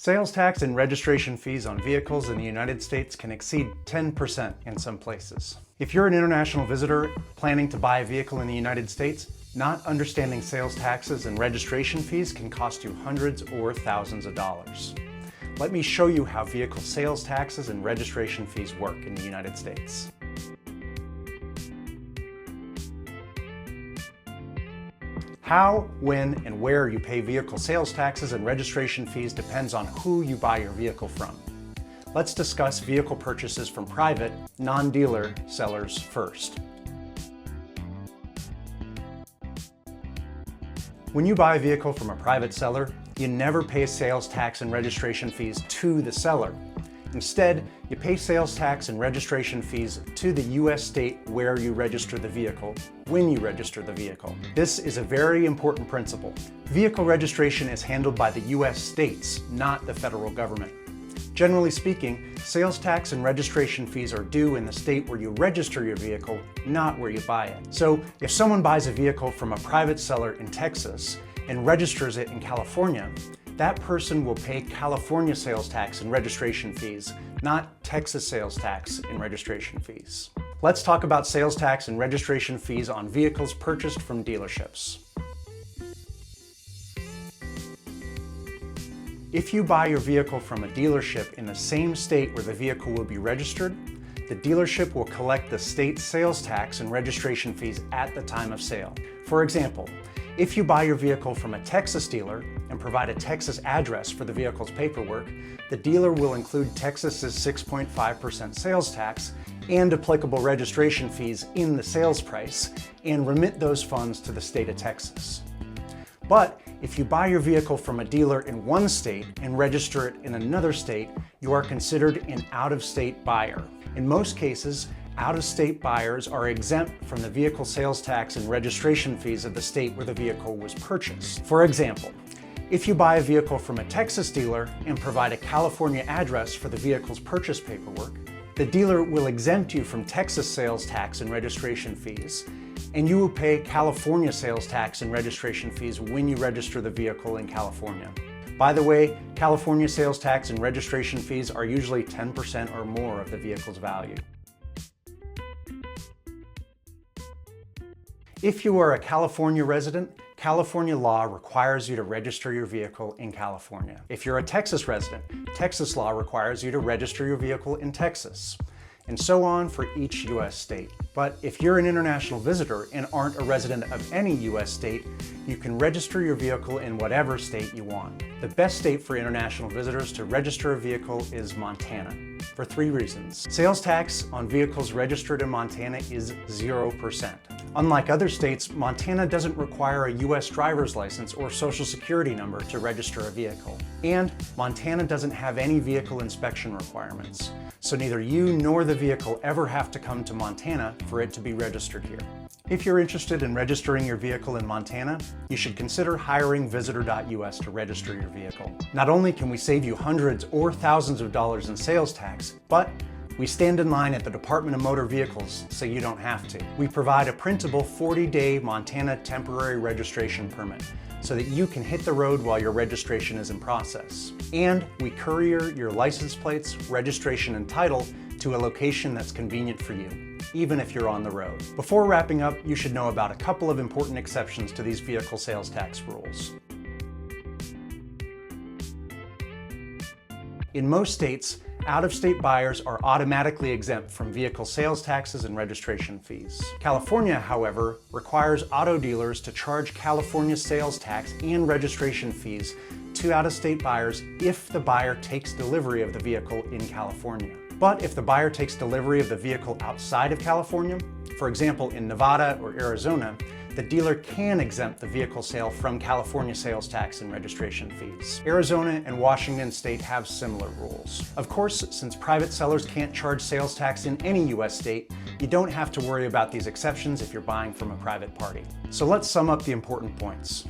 Sales tax and registration fees on vehicles in the United States can exceed 10% in some places. If you're an international visitor planning to buy a vehicle in the United States, not understanding sales taxes and registration fees can cost you hundreds or thousands of dollars. Let me show you how vehicle sales taxes and registration fees work in the United States. How, when, and where you pay vehicle sales taxes and registration fees depends on who you buy your vehicle from. Let's discuss vehicle purchases from private, non-dealer sellers first. When you buy a vehicle from a private seller, you never pay sales tax and registration fees to the seller. Instead, you pay sales tax and registration fees to the U.S. state where you register the vehicle, when you register the vehicle. This is a very important principle. Vehicle registration is handled by the U.S. states, not the federal government. Generally speaking, sales tax and registration fees are due in the state where you register your vehicle, not where you buy it. So if someone buys a vehicle from a private seller in Texas and registers it in California, that person will pay California sales tax and registration fees, not Texas sales tax and registration fees. Let's talk about sales tax and registration fees on vehicles purchased from dealerships. If you buy your vehicle from a dealership in the same state where the vehicle will be registered, the dealership will collect the state sales tax and registration fees at the time of sale. For example, if you buy your vehicle from a Texas dealer and provide a Texas address for the vehicle's paperwork, the dealer will include Texas's 6.5% sales tax and applicable registration fees in the sales price and remit those funds to the state of Texas. But if you buy your vehicle from a dealer in one state and register it in another state, you are considered an out-of-state buyer. In most cases, out-of-state buyers are exempt from the vehicle sales tax and registration fees of the state where the vehicle was purchased. For example, if you buy a vehicle from a Texas dealer and provide a California address for the vehicle's purchase paperwork, the dealer will exempt you from Texas sales tax and registration fees, and you will pay California sales tax and registration fees when you register the vehicle in California. By the way, California sales tax and registration fees are usually 10% or more of the vehicle's value. If you are a California resident, California law requires you to register your vehicle in California. If you're a Texas resident, Texas law requires you to register your vehicle in Texas, and so on for each U.S. state. But if you're an international visitor and aren't a resident of any U.S. state, you can register your vehicle in whatever state you want. The best state for international visitors to register a vehicle is Montana, for 3 reasons. Sales tax on vehicles registered in Montana is 0%. Unlike other states, Montana doesn't require a U.S. driver's license or social security number to register a vehicle. And Montana doesn't have any vehicle inspection requirements, so neither you nor the vehicle ever have to come to Montana for it to be registered here. If you're interested in registering your vehicle in Montana, you should consider hiring Visitor.us to register your vehicle. Not only can we save you hundreds or thousands of dollars in sales tax, but we stand in line at the Department of Motor Vehicles so you don't have to. We provide a printable 40-day Montana temporary registration permit so that you can hit the road while your registration is in process. And we courier your license plates, registration, and title to a location that's convenient for you, even if you're on the road. Before wrapping up, you should know about a couple of important exceptions to these vehicle sales tax rules. In most states, out-of-state buyers are automatically exempt from vehicle sales taxes and registration fees. California, however, requires auto dealers to charge California sales tax and registration fees to out-of-state buyers if the buyer takes delivery of the vehicle in California. But if the buyer takes delivery of the vehicle outside of California, for example in Nevada or Arizona, the dealer can exempt the vehicle sale from California sales tax and registration fees. Arizona and Washington state have similar rules. Of course, since private sellers can't charge sales tax in any U.S. state, you don't have to worry about these exceptions if you're buying from a private party. So let's sum up the important points.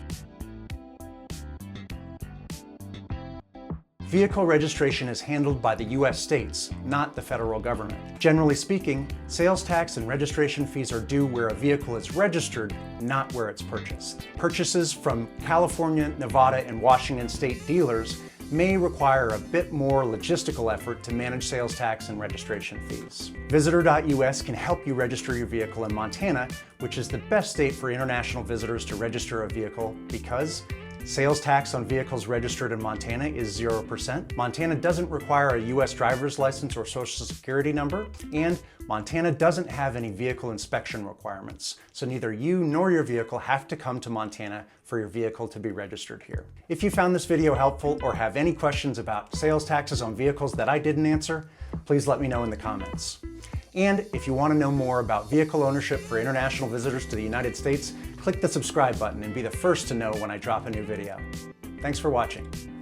Vehicle registration is handled by the U.S. states, not the federal government. Generally speaking, sales tax and registration fees are due where a vehicle is registered, not where it's purchased. Purchases from California, Nevada, and Washington state dealers may require a bit more logistical effort to manage sales tax and registration fees. Visitor.us can help you register your vehicle in Montana, which is the best state for international visitors to register a vehicle because sales tax on vehicles registered in Montana is 0%. Montana doesn't require a U.S. driver's license or social security number, and Montana doesn't have any vehicle inspection requirements, so neither you nor your vehicle have to come to Montana for your vehicle to be registered here. If you found this video helpful or have any questions about sales taxes on vehicles that I didn't answer, please let me know in the comments. And if you want to know more about vehicle ownership for international visitors to the United States, click the subscribe button and be the first to know when I drop a new video. Thanks for watching.